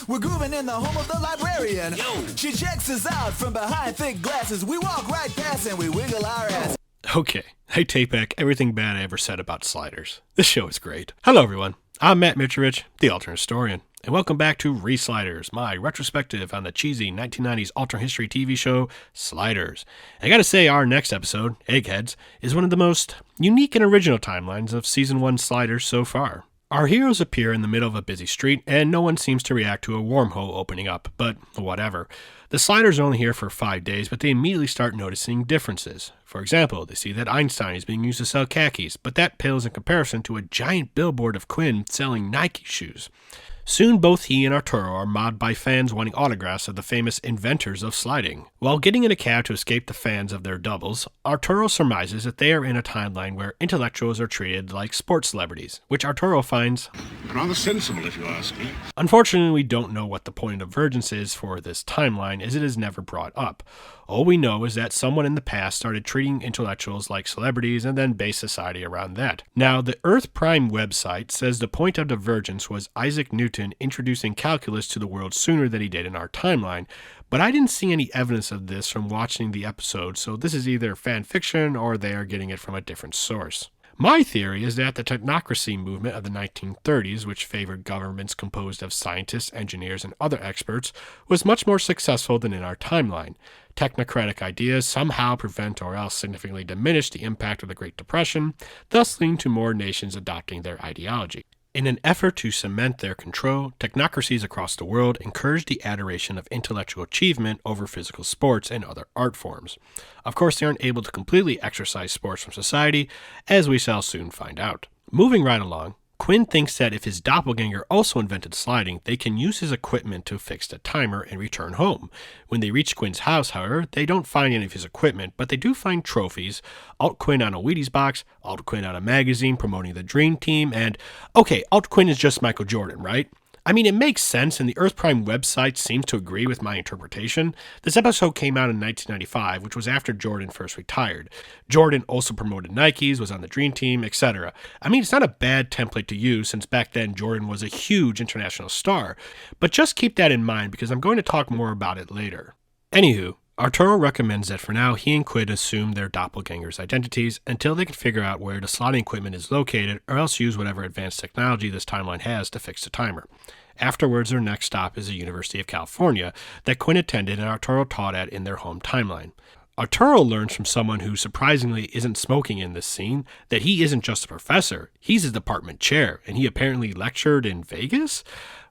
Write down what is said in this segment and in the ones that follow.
We're grooving in the home of the librarian. Yo. She checks us out from behind thick glasses. We walk right past and we wiggle our ass. Okay, I take back everything bad I ever said about sliders. This show is great. Hello everyone, I'm Matt Mitrovich, the alternate historian, and welcome back to ReSliders, my retrospective on the cheesy 1990s alternate history TV show, Sliders. I gotta say, our next episode, Eggheads, is one of the most unique and original timelines of Season 1 Sliders so far. Our heroes appear in the middle of a busy street, and no one seems to react to a wormhole opening up, but whatever. The Sliders are only here for 5 days, but they immediately start noticing differences. For example, they see that Einstein is being used to sell khakis, but that pales in comparison to a giant billboard of Quinn selling Nike shoes. Soon both he and Arturo are mobbed by fans wanting autographs of the famous inventors of sliding. While getting in a cab to escape the fans of their doubles, Arturo surmises that they are in a timeline where intellectuals are treated like sports celebrities, which Arturo finds rather sensible, if you ask me. Unfortunately, we don't know what the point of divergence is for this timeline, as it is never brought up. All we know is that someone in the past started treating intellectuals like celebrities and then based society around that. Now, the Earth Prime website says the point of divergence was Isaac Newton introducing calculus to the world sooner than he did in our timeline, but I didn't see any evidence of this from watching the episode, so this is either fan fiction or they are getting it from a different source. My theory is that the technocracy movement of the 1930s, which favored governments composed of scientists, engineers, and other experts, was much more successful than in our timeline. Technocratic ideas somehow prevent or else significantly diminish the impact of the Great Depression, thus leading to more nations adopting their ideology. In an effort to cement their control, technocracies across the world encouraged the adoration of intellectual achievement over physical sports and other art forms. Of course, they aren't able to completely exorcise sports from society, as we shall soon find out. Moving right along, Quinn thinks that if his doppelganger also invented sliding, they can use his equipment to fix the timer and return home. When they reach Quinn's house, however, they don't find any of his equipment, but they do find trophies, Alt Quinn on a Wheaties box, Alt Quinn on a magazine promoting the Dream Team, and, okay, Alt Quinn is just Michael Jordan, right? I mean, it makes sense, and the Earth Prime website seems to agree with my interpretation. This episode came out in 1995, which was after Jordan first retired. Jordan also promoted Nikes, was on the Dream Team, etc. I mean, it's not a bad template to use, since back then Jordan was a huge international star. But just keep that in mind, because I'm going to talk more about it later. Anywho, Arturo recommends that for now he and Quinn assume their doppelgangers' identities until they can figure out where the sliding equipment is located, or else use whatever advanced technology this timeline has to fix the timer. Afterwards, their next stop is the University of California that Quinn attended and Arturo taught at in their home timeline. Arturo learns from someone who surprisingly isn't smoking in this scene that he isn't just a professor, he's his department chair, and he apparently lectured in Vegas?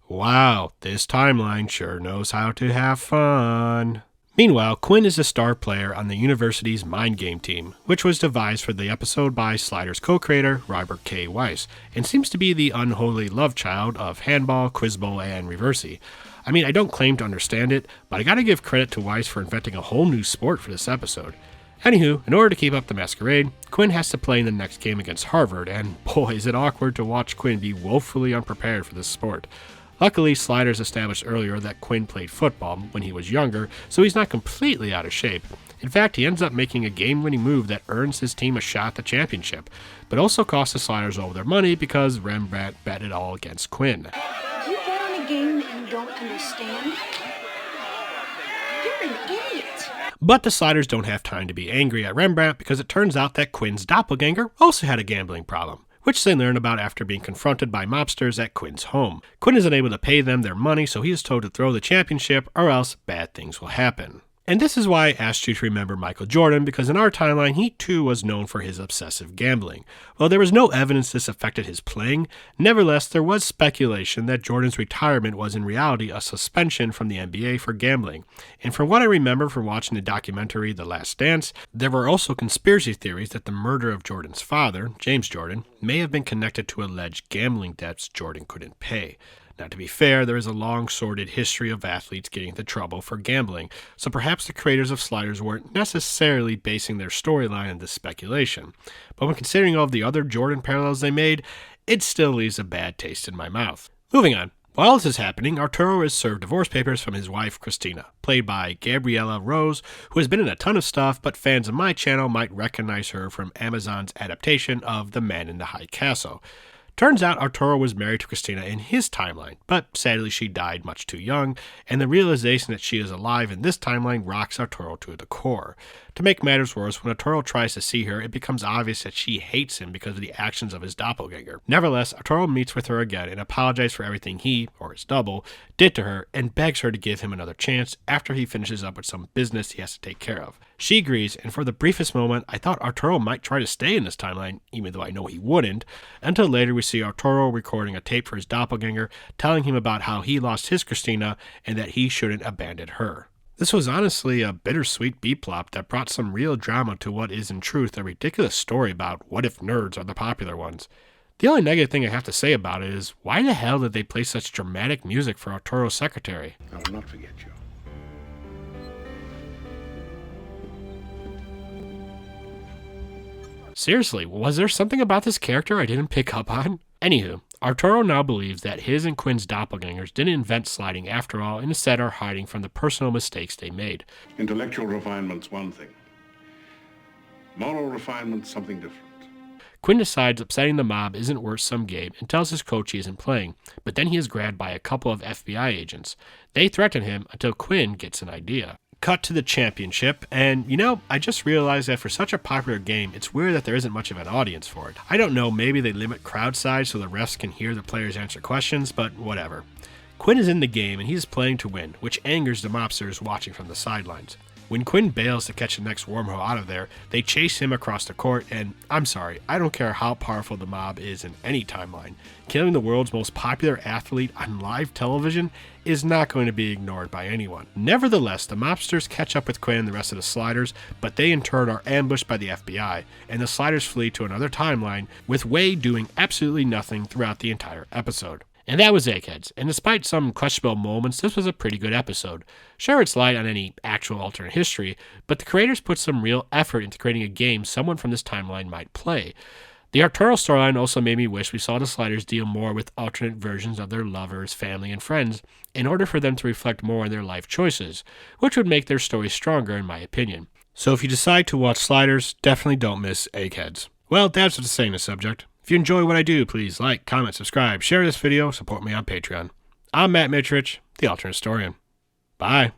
Wow, this timeline sure knows how to have fun. Meanwhile, Quinn is a star player on the university's mind game team, which was devised for the episode by Sliders co-creator Robert K. Weiss, and seems to be the unholy love child of handball, quiz bowl, and reversey. I mean, I don't claim to understand it, but I gotta give credit to Weiss for inventing a whole new sport for this episode. Anywho, in order to keep up the masquerade, Quinn has to play in the next game against Harvard, and boy is it awkward to watch Quinn be woefully unprepared for this sport. Luckily, Sliders established earlier that Quinn played football when he was younger, so he's not completely out of shape. In fact, he ends up making a game-winning move that earns his team a shot at the championship, but also costs the Sliders all their money because Rembrandt bet it all against Quinn. You bet on a game that you don't understand? You're an idiot. But the Sliders don't have time to be angry at Rembrandt because it turns out that Quinn's doppelganger also had a gambling problem, which they learn about after being confronted by mobsters at Quinn's home. Quinn is unable to pay them their money, so he is told to throw the championship or else bad things will happen. And this is why I asked you to remember Michael Jordan, because in our timeline, he too was known for his obsessive gambling. While there was no evidence this affected his playing, nevertheless, there was speculation that Jordan's retirement was in reality a suspension from the NBA for gambling. And from what I remember from watching the documentary The Last Dance, there were also conspiracy theories that the murder of Jordan's father, James Jordan, may have been connected to alleged gambling debts Jordan couldn't pay. Now, to be fair, there is a long, sordid history of athletes getting into trouble for gambling, so perhaps the creators of Sliders weren't necessarily basing their storyline on this speculation. But when considering all of the other Jordan parallels they made, it still leaves a bad taste in my mouth. Moving on. While this is happening, Arturo is served divorce papers from his wife, Christina, played by Gabriella Rose, who has been in a ton of stuff, but fans of my channel might recognize her from Amazon's adaptation of The Man in the High Castle. Turns out Arturo was married to Christina in his timeline, but sadly she died much too young, and the realization that she is alive in this timeline rocks Arturo to the core. To make matters worse, when Arturo tries to see her, it becomes obvious that she hates him because of the actions of his doppelganger. Nevertheless, Arturo meets with her again and apologizes for everything he, or his double, did to her and begs her to give him another chance after he finishes up with some business he has to take care of. She agrees, and for the briefest moment, I thought Arturo might try to stay in this timeline, even though I know he wouldn't, until later we see Arturo recording a tape for his doppelganger, telling him about how he lost his Christina and that he shouldn't abandon her. This was honestly a bittersweet B-plot that brought some real drama to what is in truth a ridiculous story about what if nerds are the popular ones. The only negative thing I have to say about it is, why the hell did they play such dramatic music for Arturo's secretary? I will not forget you. Seriously, was there something about this character I didn't pick up on? Anywho, Arturo now believes that his and Quinn's doppelgangers didn't invent sliding after all and instead are hiding from the personal mistakes they made. Intellectual refinement's one thing. Moral refinement's something different. Quinn decides upsetting the mob isn't worth some game and tells his coach he isn't playing, but then he is grabbed by a couple of FBI agents. They threaten him until Quinn gets an idea. Cut to the championship, and I just realized that for such a popular game, it's weird that there isn't much of an audience for it. I don't know, maybe they limit crowd size so the refs can hear the players answer questions, but whatever. Quinn is in the game and he's playing to win, which angers the mobsters watching from the sidelines. When Quinn bails to catch the next wormhole out of there, they chase him across the court, and I'm sorry, I don't care how powerful the mob is in any timeline. Killing the world's most popular athlete on live television is not going to be ignored by anyone. Nevertheless, the mobsters catch up with Quinn and the rest of the Sliders, but they in turn are ambushed by the FBI, and the Sliders flee to another timeline, with Wade doing absolutely nothing throughout the entire episode. And that was Eggheads, and despite some questionable moments, this was a pretty good episode. Sure, it's light on any actual alternate history, but the creators put some real effort into creating a game someone from this timeline might play. The Arturo storyline also made me wish we saw the Sliders deal more with alternate versions of their lovers, family, and friends, in order for them to reflect more on their life choices, which would make their story stronger in my opinion. So if you decide to watch Sliders, definitely don't miss Eggheads. Well, that's what to say on the subject. If you enjoy what I do, please like, comment, subscribe, share this video, support me on Patreon. I'm Matt Mitrich, the Alternate Historian. Bye.